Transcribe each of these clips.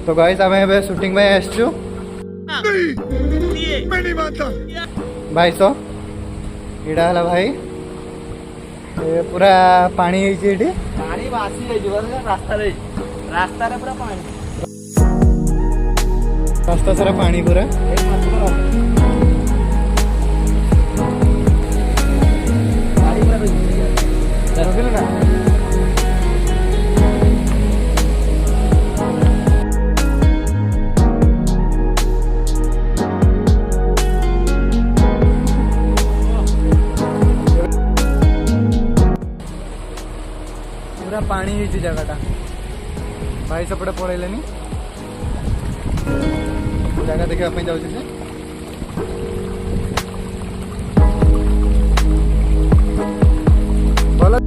तो गाइस आम ए शूटिंग में आसचु भाई सो इड़ा हला भाई ए पूरा पानी है ये पानी बासी है जीवन रास्ता रे पूरा पानी रास्ता सारा पानी पूरा एक मात्र गाड़ी पूरा चल ना पूरा पानी है जगह भाई सपटे पड़ेनि जगह देखा जाऊँ भल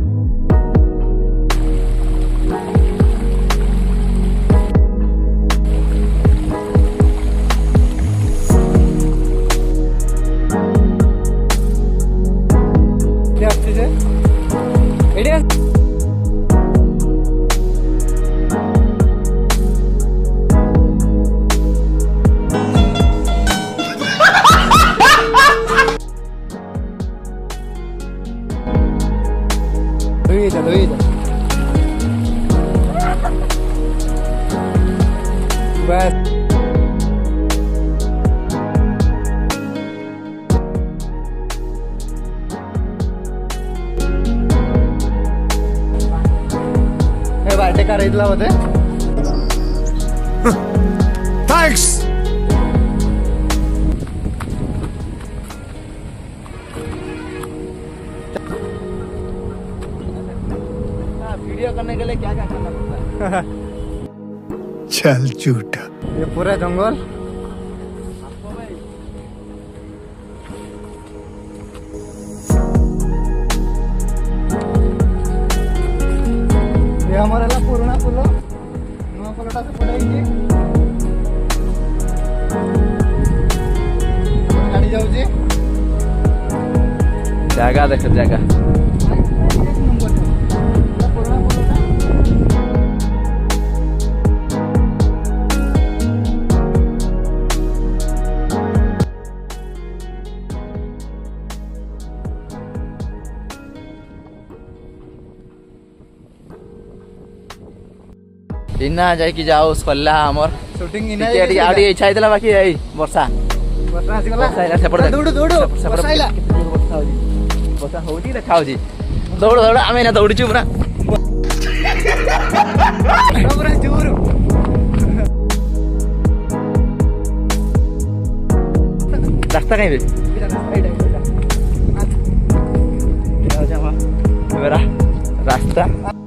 बस बाटे का रही होते थैंक्स वीडियो करने के लिए क्या क्या करना पड़ता है चल झूठा ये पूरा जंगल आपको भाई ये हमारा पुराना पुल नुआ पुलटा से पड़ा गाड़ी जाऊँ जगह देख जगह इना जाए कि जाओ सल्ला हमर शूटिंग इना टिकेट आडी इच्छा हैतला बाकी एई वर्षा वर्षा आसी गला वर्षा सेपड़ दौड़ दौड़ वर्षा आइला वर्षा होजी देखा होजी दौड़ दौड़ आमे ना दौड़ छु पूरा पूरा जोर रास्ता कहीं बे रास्ता